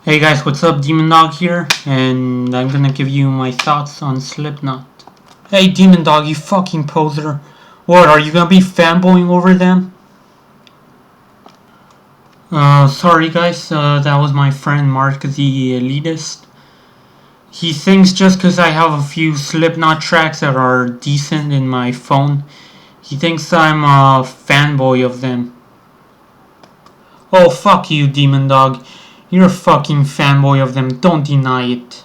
Hey guys, what's up? Demon Dog here, and I'm gonna give you my thoughts on Slipknot. Hey Demon Dog, you fucking poser. What, are you gonna be fanboying over them? Sorry guys, that was my friend Mark the Elitist. He thinks just because I have a few Slipknot tracks that are decent in my phone, he thinks I'm a fanboy of them. Oh, fuck you, Demon Dog. You're a fucking fanboy of them, don't deny it.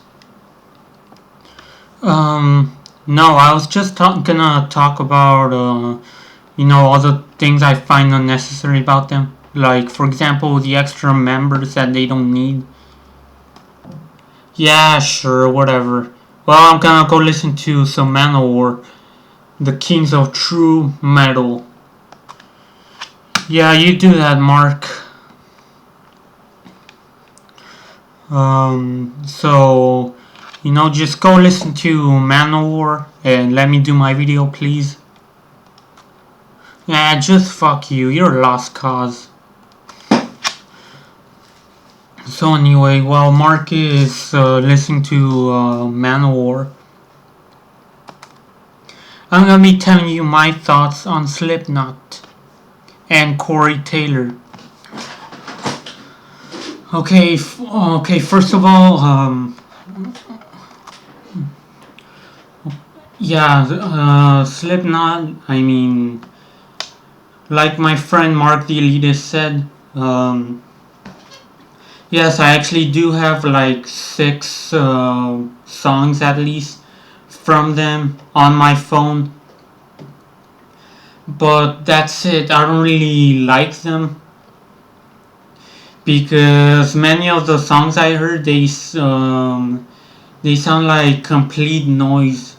No, I was just gonna talk about, all the things I find unnecessary about them. Like, for example, the extra members that they don't need. Yeah, sure, whatever. Well, I'm gonna go listen to some Manowar, the kings of true metal. Yeah, you do that, Mark. So, just go listen to Manowar and let me do my video, please. Yeah, just fuck you. You're a lost cause. So anyway, while Mark is listening to Manowar, I'm gonna be telling you my thoughts on Slipknot and Corey Taylor. Okay, first of all, Slipknot, I mean, like my friend Mark the Elitist said, yes, I actually do have like 6 songs at least from them on my phone. But that's it. I don't really like them because many of the songs I heard they sound like complete noise.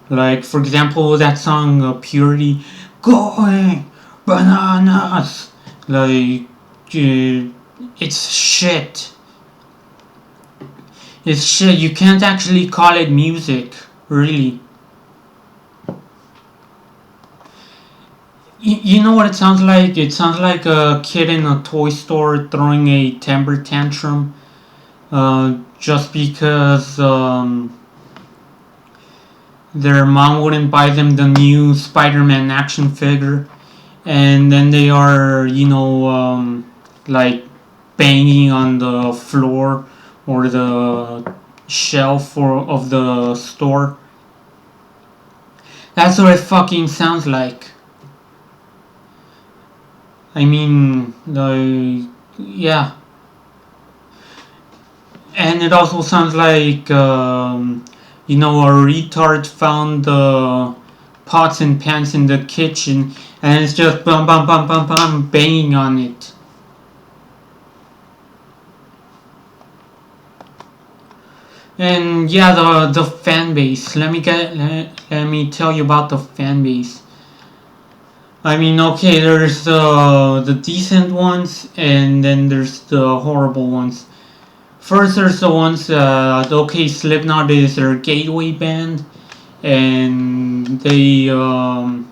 Like, for example, that song Purity, going bananas. Like, it's shit. It's shit. You can't actually call it music, really. You know what it sounds like? It sounds like a kid in a toy store throwing a temper tantrum just because their mom wouldn't buy them the new Spider-Man action figure, and then they are, like banging on the floor or the shelf of the store. That's what it fucking sounds like. I mean, yeah. And it also sounds like, a retard found the pots and pans in the kitchen and it's just bum bum bum bum bum banging on it. And yeah, the fan base. Let me tell you about the fan base. I mean, okay, there's the decent ones, and then there's the horrible ones. First, there's the ones okay, Slipknot is their gateway band, and they're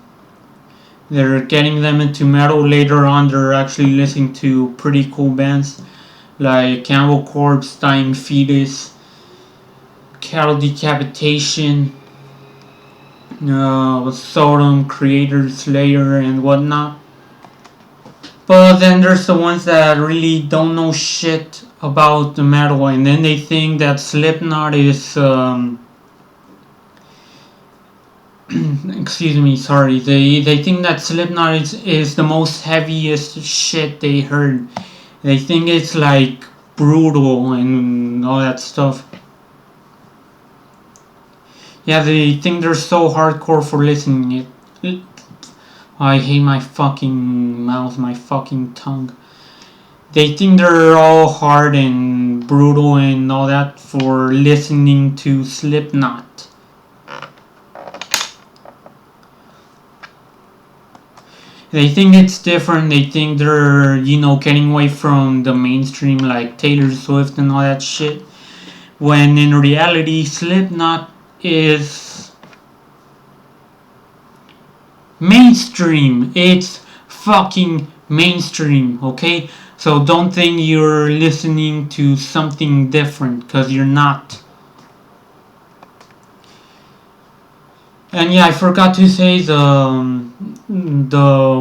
getting them into metal. Later on, they're actually listening to pretty cool bands like Cannibal Corpse, Dying Fetus, Cattle Decapitation, Sodom, Creator, Slayer, and whatnot. But then there's the ones that really don't know shit about the metal, and then they think that Slipknot is excuse me, sorry. They think that Slipknot is the most heaviest shit they heard. They think it's like brutal and all that stuff. Yeah, they think they're so hardcore for listening it. I hate my fucking mouth, my fucking tongue. They think they're all hard and brutal and all that for listening to Slipknot. They think it's different. They think they're, getting away from the mainstream like Taylor Swift and all that shit. When in reality, Slipknot is mainstream. It's fucking mainstream, okay? So don't think you're listening to something different, because you're not. And yeah, I forgot to say the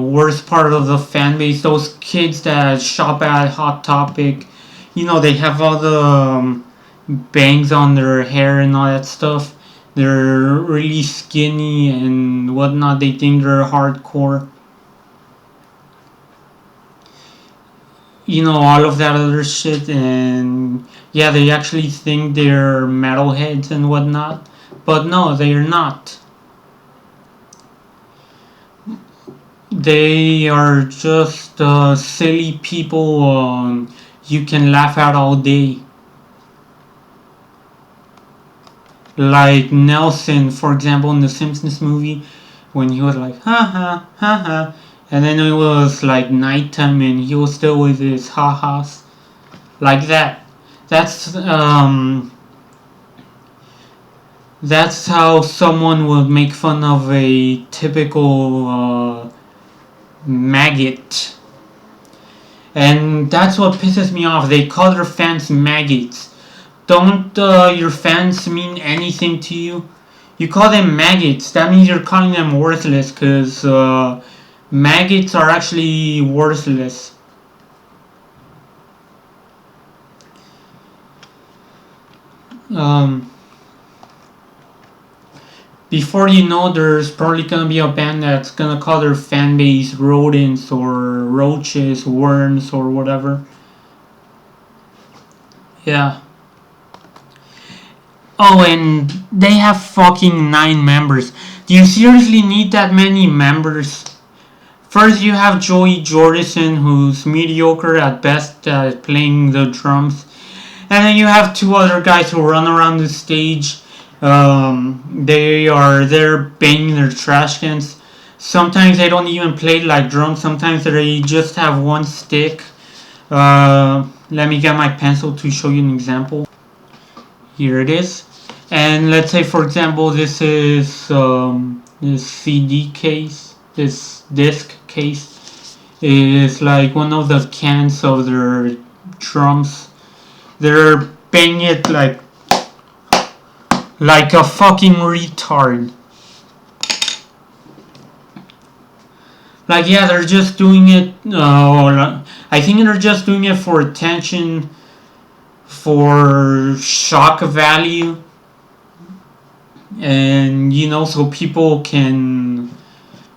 worst part of the fan base. Those kids that shop at Hot Topic, they have all the bangs on their hair and all that stuff. They're really skinny and whatnot. They think they're hardcore. All of that other shit, and yeah, they actually think they're metalheads and whatnot. But no, they're not. They are just silly people you can laugh at all day. Like Nelson, for example, in the Simpsons movie, when he was like, ha ha, ha ha. And then it was like nighttime and he was still with his ha ha's. Like that. That's, that's how someone would make fun of a typical maggot. And that's what pisses me off. They call their fans maggots. Don't your fans mean anything to you? You call them maggots. That means you're calling them worthless, because maggots are actually worthless. Um, Before you know, there's probably gonna be a band that's gonna call their fan base rodents or roaches, worms, or whatever. Yeah. Oh, and they have fucking 9 members. Do you seriously need that many members? First, you have Joey Jordison, who's mediocre at best at playing the drums. And then you have 2 other guys who run around the stage. They are there banging their trash cans. Sometimes they don't even play like drums. Sometimes they just have one stick. Let me get my pencil to show you an example. Here it is. And let's say, for example, this is this CD case, this disc case is like one of the cans of their drums. They're banging it like a fucking retard. Like, yeah, they're just doing it. I think they're just doing it for attention, for shock value, and so people can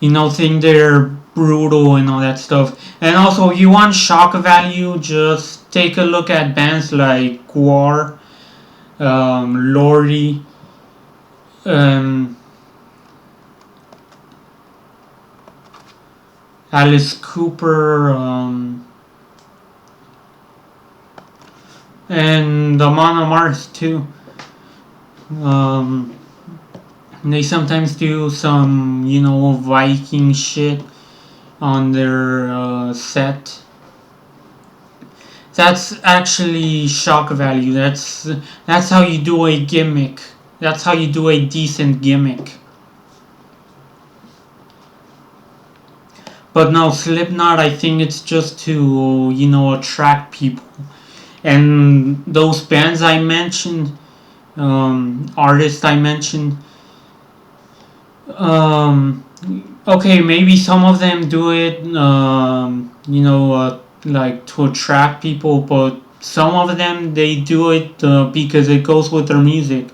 think they're brutal and all that stuff. And also, if you want shock value, just take a look at bands like Guar, Lori, Alice Cooper, and Amon Amarth too. They sometimes do some, Viking shit on their set. That's actually shock value. That's how you do a gimmick. That's how you do a decent gimmick. But no, Slipknot, I think it's just to, attract people. And those bands I mentioned, artists I mentioned, okay, maybe some of them do it, like to attract people, but some of them, they do it because it goes with their music.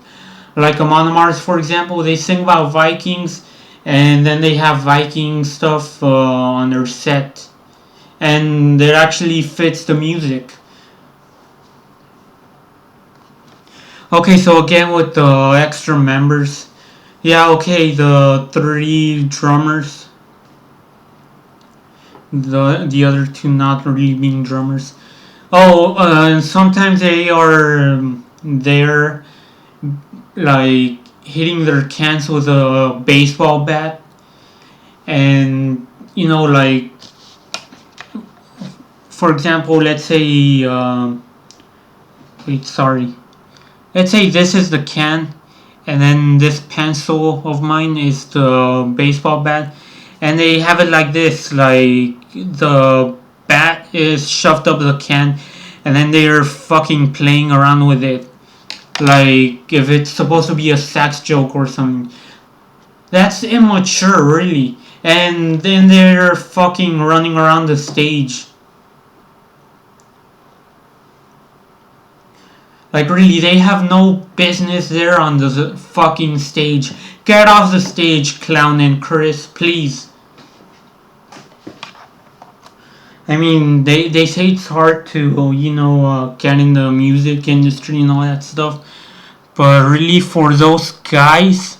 Like Amon Amarth, for example, they sing about Vikings, and then they have Viking stuff on their set, and it actually fits the music. Okay, so again with the extra members, yeah, okay, the 3 drummers, the other 2 not really being drummers. Oh, sometimes they are there, like hitting their cans with a baseball bat, and like, for example, let's say, wait, sorry, let's say this is the can, and then this pencil of mine is the baseball bat, and they have it like this, like the bat is shoved up the can, and then they're fucking playing around with it, like if it's supposed to be a sex joke or something. That's immature, really. And then they're fucking running around the stage. Like, really, they have no business there on the fucking stage. Get off the stage, Clown and Chris, please. I mean, they say it's hard to, get in the music industry and all that stuff. But really, for those guys,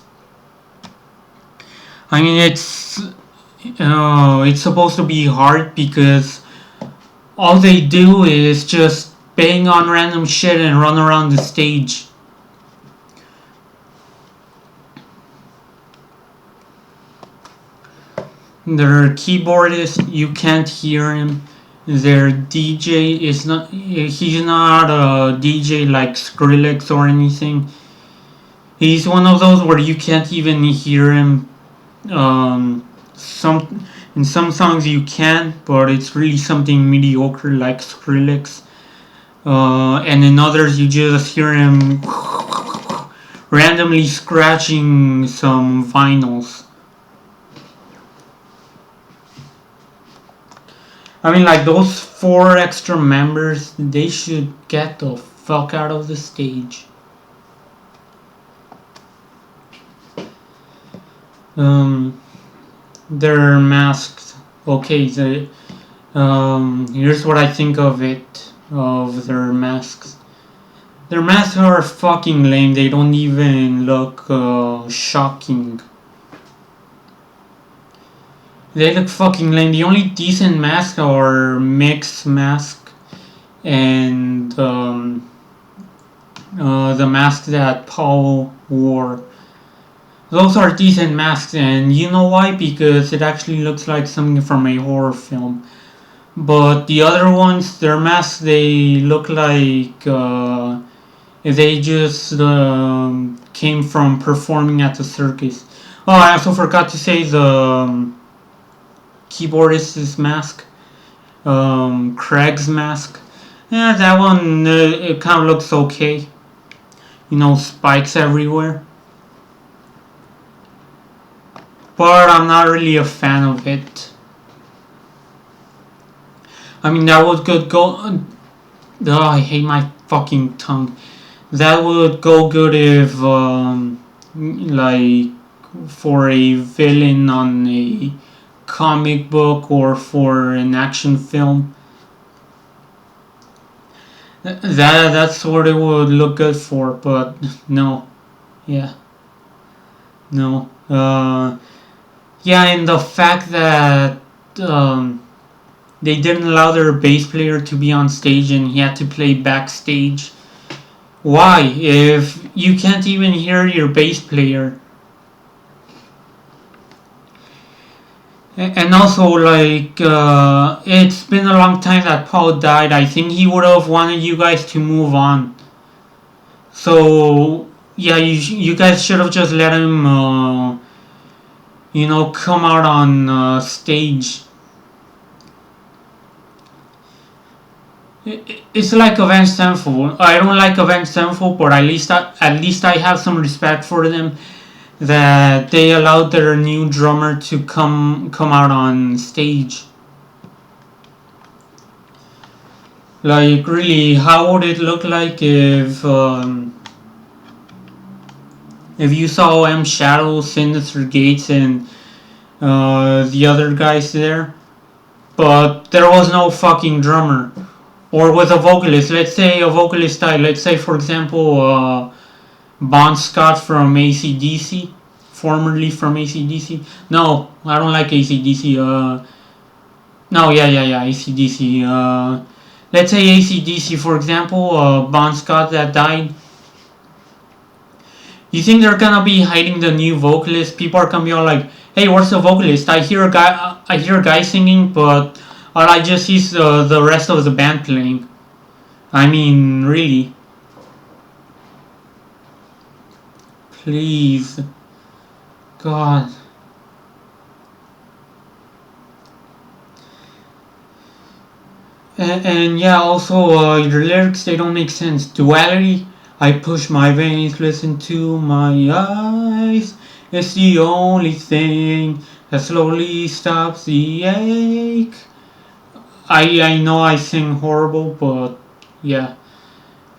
I mean, it's supposed to be hard because all they do is just bang on random shit and run around the stage. Their keyboardist, you can't hear him. Their DJ is not. He's not a DJ like Skrillex or anything. He's one of those where you can't even hear him. In some songs you can, but it's really something mediocre like Skrillex. And in others you just hear him randomly scratching some vinyls. I mean, like, those 4 extra members, they should get the fuck out of the stage. They're masked. Okay, here's what I think of their masks. Their masks are fucking lame. They don't even look shocking. They look fucking lame. The only decent masks are Mix's mask and the mask that Paul wore. Those are decent masks, and you know why? Because it actually looks like something from a horror film. But the other ones, their masks, they look like they just came from performing at the circus. Oh, I also forgot to say the keyboardist's mask, Craig's mask. Yeah, that one, it kind of looks okay. Spikes everywhere. But I'm not really a fan of it. I mean, that would go. Oh, I hate my fucking tongue. That would go good if, like, for a villain on a comic book or for an action film. That's what it would look good for, but no. Yeah. No. Yeah, and the fact that they didn't allow their bass player to be on stage and he had to play backstage. Why? If you can't even hear your bass player. And also, like, it's been a long time that Paul died. I think he would have wanted you guys to move on. So, yeah, you guys should have just let him, come out on stage. It's like Avenged Sevenfold. I don't like Avenged Sevenfold, but at least I have some respect for them that they allowed their new drummer to come out on stage. Like, really, how would it look like if you saw M Shadow, Sinister Gates, and the other guys there, but there was no fucking drummer? Or with a vocalist, let's say a vocalist died. Let's say, for example, Bon Scott from AC/DC, formerly from AC/DC. No, I don't like AC/DC. No, yeah, AC/DC. Let's say AC/DC, for example, Bon Scott that died. You think they're gonna be hiding the new vocalist? People are gonna be all like, "Hey, where's the vocalist? I hear a guy singing, but all I just see is the rest of the band playing." I mean, really. Please. God. And yeah, also your lyrics, they don't make sense. Duality, I push my veins, listen to my eyes. It's the only thing that slowly stops the ache. I know I sing horrible, but yeah,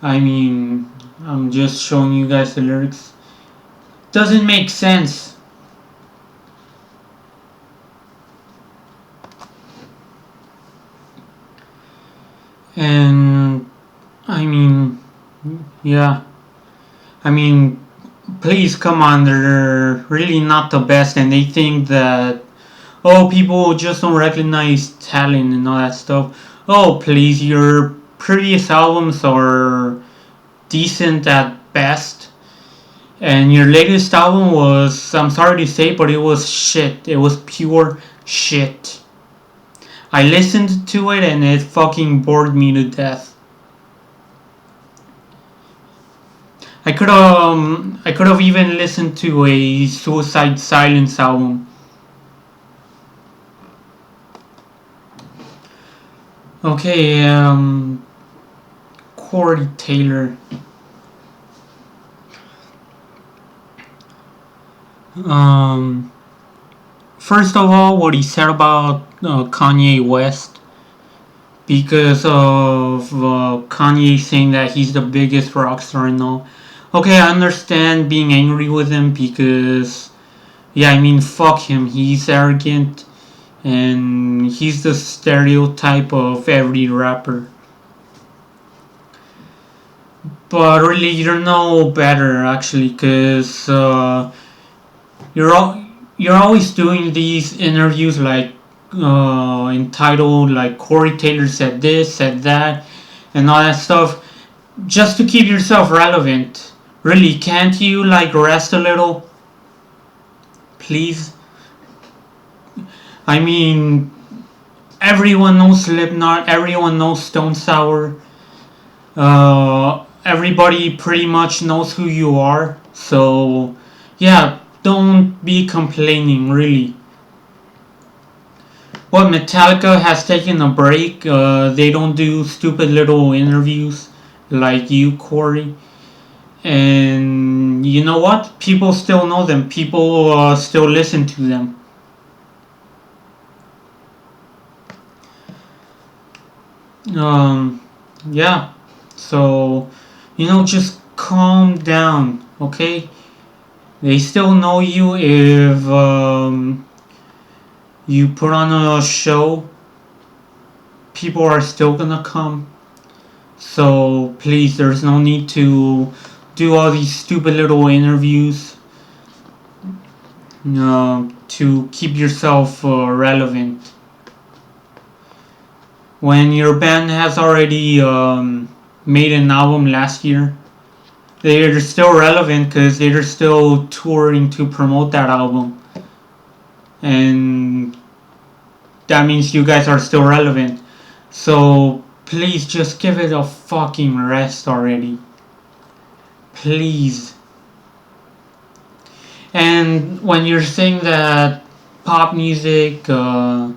I mean, I'm just showing you guys the lyrics. Doesn't make sense. And I mean, yeah, I mean, please come on, they're really not the best, and they think that, oh, people just don't recognize talent and all that stuff. Oh, please, your previous albums are decent at best, and your latest album was, I'm sorry to say, but it was shit. It was pure shit. I listened to it and it fucking bored me to death. I could have even listened to a Suicide Silence album. Okay, Corey Taylor. Um, First of all, what he said about Kanye West, because of Kanye saying that he's the biggest rock star and all. Okay, I understand being angry with him because, yeah, I mean, fuck him. He's arrogant and he's the stereotype of every rapper. But really, you know better actually, because you're you're always doing these interviews like entitled like Corey Taylor said this, said that, and all that stuff, just to keep yourself relevant. Really, can't you like rest a little, please? I mean, everyone knows Slipknot, everyone knows Stone Sour. Everybody pretty much knows who you are. So, yeah, don't be complaining, really. What, Metallica has taken a break? They don't do stupid little interviews like you, Corey. And you know what? People still know them. People still listen to them. Um, yeah. So, just calm down, okay? They still know you if you put on a show. People are still gonna come. So please, there's no need to do all these stupid little interviews to keep yourself relevant. When your band has already made an album last year, they're still relevant because they're still touring to promote that album. And that means you guys are still relevant. So please just give it a fucking rest already. Please. And when you're saying that pop music, that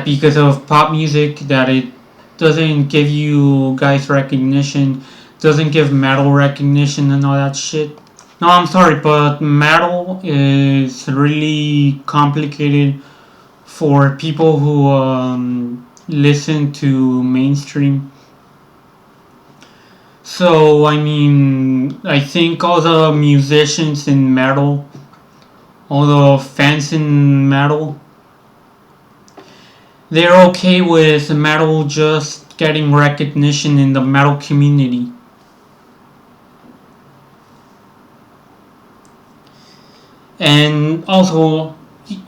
because of pop music, that it doesn't give you guys recognition, doesn't give metal recognition and all that shit. No, I'm sorry, but metal is really complicated for people who listen to mainstream. So, I mean, I think all the musicians in metal, all the fans in metal, they're okay with metal just getting recognition in the metal community. And also,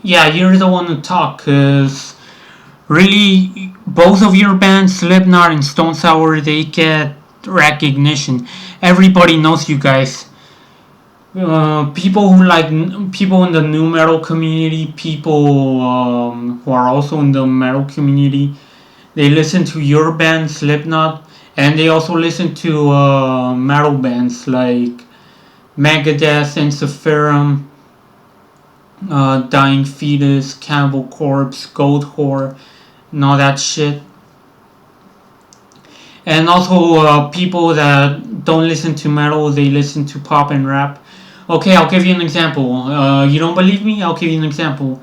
yeah, you're the one to talk, because really, both of your bands, Slipknot and Stone Sour, they get recognition. Everybody knows you guys. People who like people in the new metal community, people who are also in the metal community, they listen to your band Slipknot, and they also listen to metal bands like Megadeth, Ensiferum, Dying Fetus, Cannibal Corpse, Goat Whore, and all that shit. And also people that don't listen to metal, they listen to pop and rap. Okay, I'll give you an example. You don't believe me? I'll give you an example.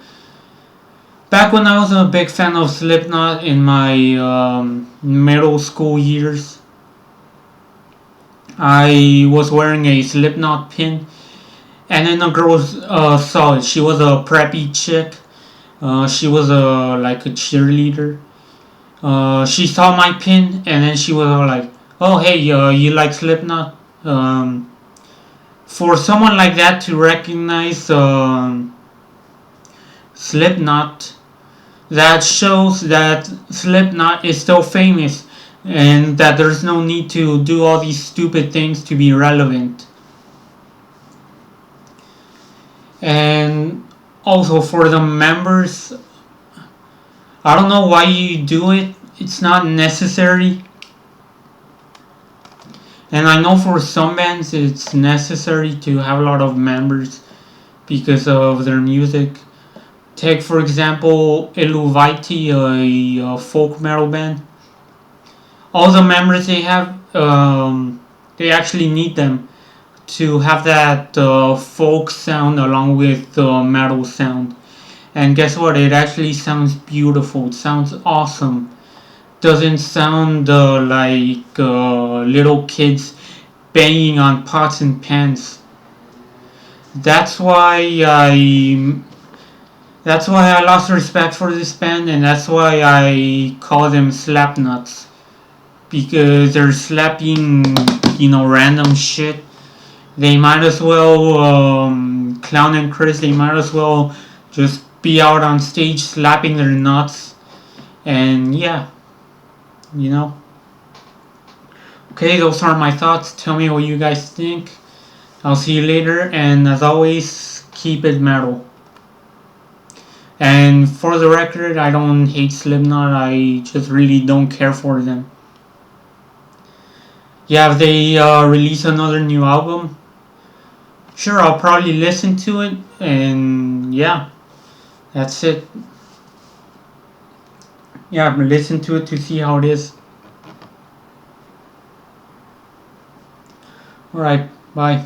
Back when I was a big fan of Slipknot in my middle school years, I was wearing a Slipknot pin, and then a girl saw it. She was a preppy chick. She was like a cheerleader. She saw my pin, and then she was all like, "Oh, hey, you like Slipknot?" For someone like that to recognize Slipknot, that shows that Slipknot is still famous, and that there's no need to do all these stupid things to be relevant. And also for the members, I don't know why you do it. It's not necessary. And I know for some bands it's necessary to have a lot of members because of their music. Take for example Eluvite, a folk metal band. All the members they have, they actually need them to have that folk sound along with the metal sound. And guess what? It actually sounds beautiful. It sounds awesome. Doesn't sound like little kids banging on pots and pans. That's why I that's why I lost respect for this band, and that's why I call them slapnuts, because they're slapping, random shit. They might as well Clown and Chris. They might as well just be out on stage slapping their nuts, and yeah, you know. Okay, those are my thoughts. Tell me what you guys think. I'll see you later, and as always, keep it metal. And for the record, I don't hate Slipknot. I just really don't care for them. Yeah, if they release another new album, sure, I'll probably listen to it, and yeah, that's it. Yeah, listen to it to see how it is. Alright, bye.